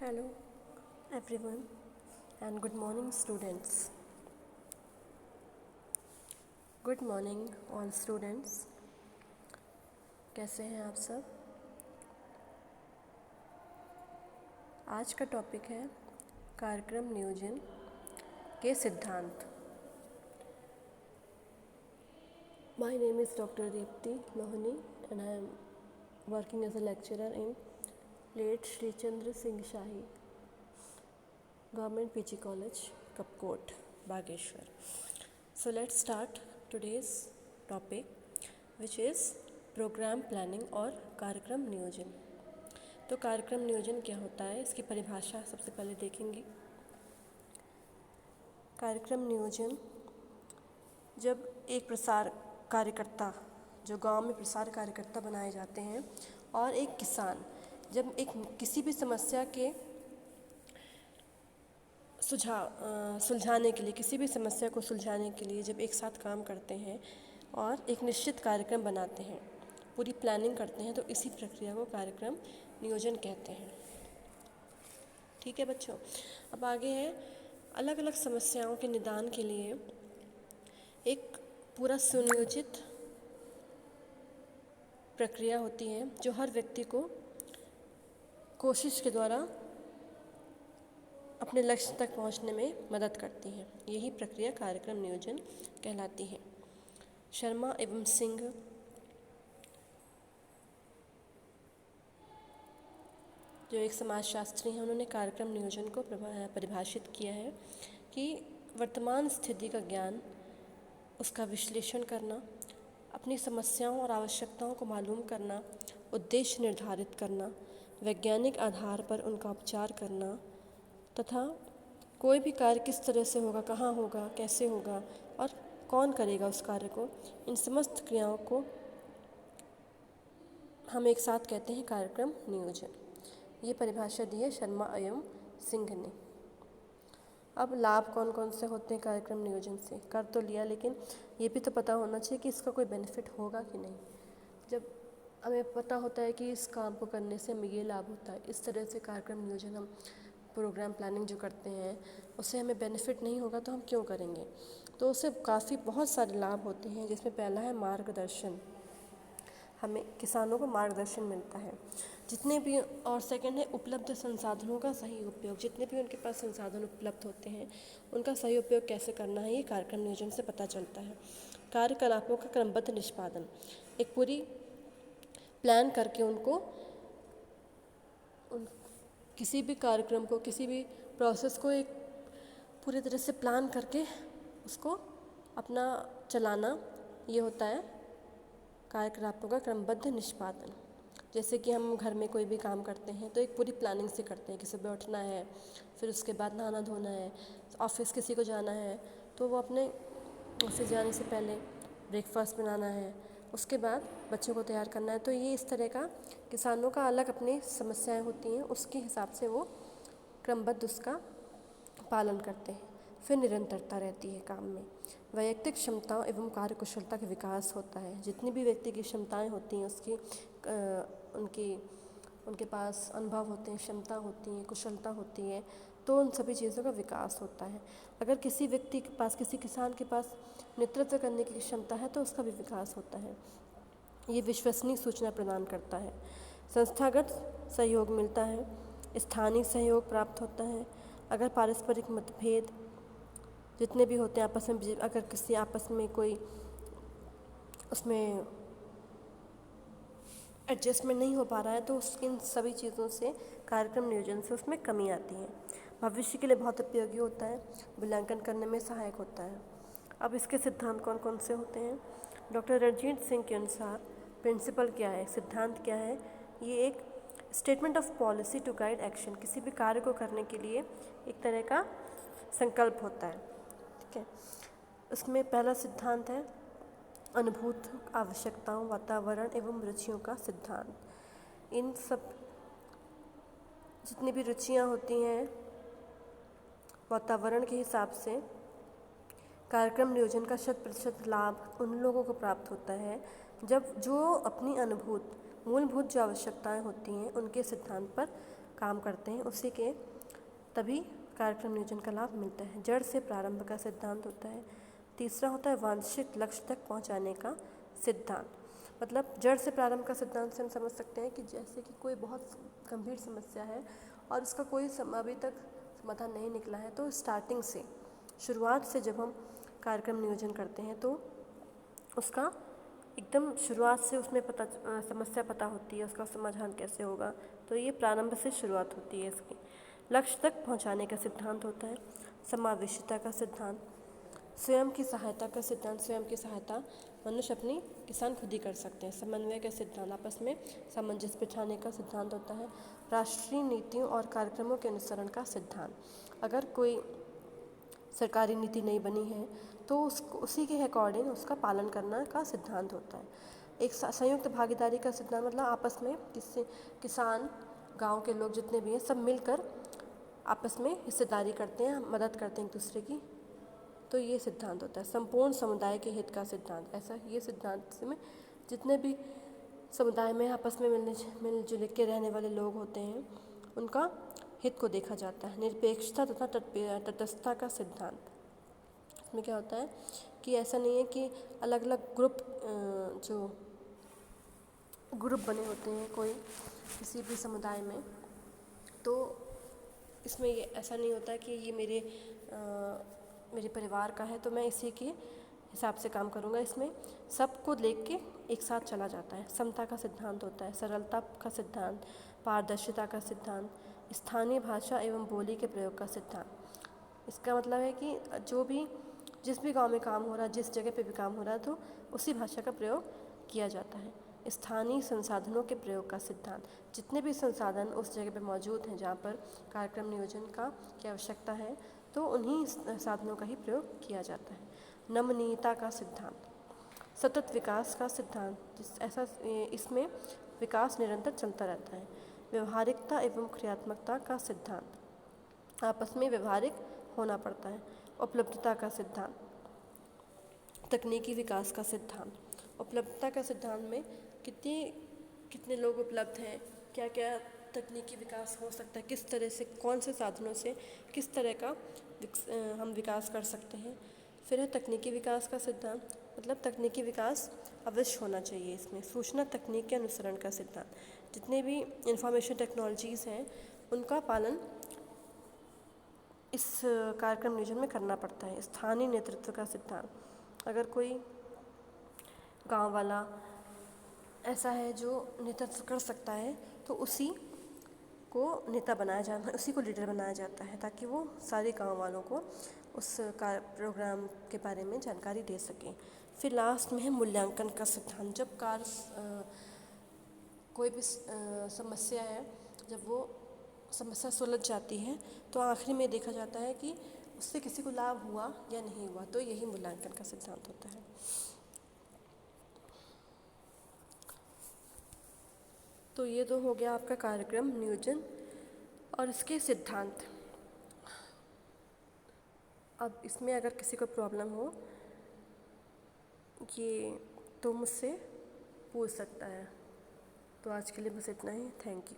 Hello everyone and good morning students. Good morning all students. कैसे हैं आप सब? आज का टॉपिक है कार्यक्रम नियोजन के सिद्धांत. My name is Dr. Deepti Lohani and I am working as a lecturer in late Shri Chandra Singh Shahi Government PG College, Kapkot, Bageshwar. So let's start today's topic, which is programme planning और कार्यक्रम नियोजन. तो कार्यक्रम नियोजन क्या होता है, इसकी परिभाषा सबसे पहले देखेंगे. कार्यक्रम नियोजन जब एक प्रसार कार्यकर्ता, जो गांव में प्रसार कार्यकर्ता बनाए जाते हैं, और एक किसान जब एक किसी भी समस्या के सुलझाने के लिए, किसी भी समस्या को सुलझाने के लिए जब एक साथ काम करते हैं और एक निश्चित कार्यक्रम बनाते हैं, पूरी प्लानिंग करते हैं, तो इसी प्रक्रिया को कार्यक्रम नियोजन कहते हैं. ठीक है बच्चों. अब आगे है, अलग अलग समस्याओं के निदान के लिए एक पूरा सुनियोजित प्रक्रिया होती है जो हर व्यक्ति को कोशिश के द्वारा अपने लक्ष्य तक पहुंचने में मदद करती है. यही प्रक्रिया कार्यक्रम नियोजन कहलाती है. शर्मा एवं सिंह जो एक समाजशास्त्री हैं, उन्होंने कार्यक्रम नियोजन को परिभाषित किया है कि वर्तमान स्थिति का ज्ञान, उसका विश्लेषण करना, अपनी समस्याओं और आवश्यकताओं को मालूम करना, उद्देश्य निर्धारित करना, वैज्ञानिक आधार पर उनका उपचार करना, तथा कोई भी कार्य किस तरह से होगा, कहाँ होगा, कैसे होगा और कौन करेगा उस कार्य को, इन समस्त क्रियाओं को हम एक साथ कहते हैं कार्यक्रम नियोजन. ये परिभाषा दी है शर्मा एवं सिंह ने. अब लाभ कौन कौन से होते हैं कार्यक्रम नियोजन से, कर तो लिया, लेकिन ये भी तो पता होना चाहिए कि इसका कोई बेनिफिट होगा कि नहीं. जब हमें पता होता है कि इस काम को करने से हमें ये लाभ होता है, इस तरह से कार्यक्रम नियोजन, हम प्रोग्राम प्लानिंग जो करते हैं उससे हमें बेनिफिट नहीं होगा तो हम क्यों करेंगे. तो उससे काफ़ी बहुत सारे लाभ होते हैं, जिसमें पहला है मार्गदर्शन. हमें किसानों को मार्गदर्शन मिलता है जितने भी, और सेकंड है उपलब्ध संसाधनों का सही उपयोग. जितने भी उनके पास संसाधन उपलब्ध होते हैं उनका सही उपयोग कैसे करना है, ये कार्यक्रम नियोजन से पता चलता है. कार्यकलापों का क्रमबद्ध निष्पादन, एक पूरी प्लान करके किसी भी कार्यक्रम को, किसी भी प्रोसेस को एक पूरी तरह से प्लान करके उसको अपना चलाना, ये होता है कार्यकलापों का क्रमबद्ध निष्पादन. जैसे कि हम घर में कोई भी काम करते हैं तो एक पूरी प्लानिंग से करते हैं कि सुबह उठना है, फिर उसके बाद नहाना धोना है, ऑफिस किसी को जाना है तो वो अपने ऑफिस जाने से पहले ब्रेकफास्ट बनाना है, उसके बाद बच्चों को तैयार करना है. तो ये इस तरह का किसानों का अलग अपनी समस्याएं होती हैं, उसके हिसाब से वो क्रमबद्ध उसका पालन करते हैं. फिर निरंतरता रहती है काम में. वैयक्तिक क्षमताओं एवं कार्यकुशलता का विकास होता है. जितनी भी व्यक्ति की क्षमताएं होती हैं, उनके पास अनुभव होते हैं, क्षमता होती है, कुशलता होती है, तो उन सभी चीज़ों का विकास होता है. अगर किसी व्यक्ति के पास, किसी किसान के पास नेतृत्व करने की क्षमता है तो उसका भी विकास होता है. ये विश्वसनीय सूचना प्रदान करता है. संस्थागत सहयोग मिलता है, स्थानीय सहयोग प्राप्त होता है. अगर पारस्परिक मतभेद जितने भी होते हैं आपस में, अगर किसी आपस में कोई उसमें एडजस्टमेंट नहीं हो पा रहा है तो इन सभी चीज़ों से, कार्यक्रम नियोजन से उसमें कमी आती है. भविष्य के लिए बहुत उपयोगी होता है, मूल्यांकन करने में सहायक होता है. अब इसके सिद्धांत कौन कौन से होते हैं. डॉक्टर रणजीत सिंह के अनुसार प्रिंसिपल क्या है, सिद्धांत क्या है, ये एक statement of policy to guide action, किसी भी कार्य को करने के लिए एक तरह का संकल्प होता है. ठीक है. उसमें पहला सिद्धांत है अनुभूत आवश्यकताओं, वातावरण एवं रुचियों का सिद्धांत. इन सब जितनी भी रुचियां होती हैं, वातावरण के हिसाब से कार्यक्रम नियोजन का 100% लाभ उन लोगों को प्राप्त होता है जब जो अपनी मूलभूत जो आवश्यकताएं होती हैं उनके सिद्धांत पर काम करते हैं उसी के तभी कार्यक्रम नियोजन का लाभ मिलता है। जड़ से प्रारंभ का सिद्धांत होता है। तीसरा होता है वांछित लक्ष्य तक पहुंचाने का सिद्धांत। मतलब जड़ से प्रारंभ का सिद्धांत से हम समझ सकते हैं कि जैसे कि कोई बहुत गंभीर समस्या है और उसका कोई अभी तक समाधान नहीं निकला है, तो स्टार्टिंग से, शुरुआत से जब हम कार्यक्रम नियोजन करते हैं तो उसका एकदम शुरुआत से उसमें समस्या पता होती है, उसका समाधान कैसे होगा। तो ये प्रारंभ से शुरुआत होती है इसकी। लक्ष्य तक पहुंचाने का सिद्धांत होता है। समावेशिता का सिद्धांत, स्वयं की सहायता का सिद्धांत। स्वयं की सहायता मनुष्य अपनी किसान खुद ही कर सकते हैं। समन्वय का सिद्धांत, आपस में सामंजस्य बिठाने का सिद्धांत होता है। राष्ट्रीय नीतियों और कार्यक्रमों के अनुसरण का सिद्धांत, अगर कोई सरकारी नीति नहीं बनी है तो उसी के अकॉर्डिंग उसका पालन करना का सिद्धांत होता है। एक संयुक्त भागीदारी का सिद्धांत, मतलब आपस में किसान, गांव के लोग जितने भी हैं सब मिलकर आपस में हिस्सेदारी करते हैं, मदद करते हैं एक दूसरे की, तो ये सिद्धांत होता है। संपूर्ण समुदाय के हित का सिद्धांत, ऐसा ये सिद्धांत में जितने भी समुदाय में आपस में मिलजुल के रहने वाले लोग होते हैं उनका हित को देखा जाता है। निरपेक्षता तथा तटस्थता का सिद्धांत, इसमें क्या होता है कि ऐसा नहीं है कि अलग अलग जो ग्रुप बने होते हैं कोई किसी भी समुदाय में, तो इसमें ये ऐसा नहीं होता कि ये मेरे परिवार का है तो मैं इसी के हिसाब से काम करूँगा। इसमें सबको लेके के एक साथ चला जाता है। समता का सिद्धांत होता है। सरलता का सिद्धांत, पारदर्शिता का सिद्धांत, स्थानीय भाषा एवं बोली के प्रयोग का सिद्धांत। इसका मतलब है कि जिस भी गांव में काम हो रहा है, जिस जगह पे भी काम हो रहा है, तो उसी भाषा का प्रयोग किया जाता है। स्थानीय संसाधनों के प्रयोग का सिद्धांत, जितने भी संसाधन उस जगह पे मौजूद हैं जहाँ पर कार्यक्रम नियोजन की आवश्यकता है, तो उन्हीं साधनों का ही प्रयोग किया जाता है। नमनीयता का सिद्धांत, सतत विकास का सिद्धांत, इसमें विकास निरंतर चलता रहता है। व्यवहारिकता एवं क्रियात्मकता का सिद्धांत, आपस में व्यवहारिक होना पड़ता है। उपलब्धता का सिद्धांत, तकनीकी विकास का सिद्धांत। उपलब्धता का सिद्धांत में कितने लोग उपलब्ध हैं, क्या क्या तकनीकी विकास हो सकता है, किस तरह से, कौन से साधनों से किस तरह का हम विकास कर सकते हैं। फिर है तकनीकी विकास का सिद्धांत, मतलब तकनीकी विकास अवश्य होना चाहिए इसमें। सूचना तकनीक के अनुसरण का सिद्धांत, जितने भी इंफॉर्मेशन टेक्नोलॉजीज़ हैं उनका पालन इस कार्यक्रम नियोजन में करना पड़ता है। स्थानीय नेतृत्व का सिद्धांत, अगर कोई गांव वाला ऐसा है जो नेतृत्व कर सकता है तो उसी को लीडर बनाया जाता है, ताकि वो सारे गांव वालों को उस प्रोग्राम के बारे में जानकारी दे सकें। फिर लास्ट में है मूल्यांकन का सिद्धांत। जब कोई भी समस्या है, जब वो समस्या सुलझ जाती है तो आखिरी में देखा जाता है कि उससे किसी को लाभ हुआ या नहीं हुआ, तो यही मूल्यांकन का सिद्धांत होता है। तो ये तो हो गया आपका कार्यक्रम नियोजन और इसके सिद्धांत। अब इसमें अगर किसी को प्रॉब्लम हो ये तो मुझसे पूछ सकता है। तो आज के लिए बस इतना ही। Thank you.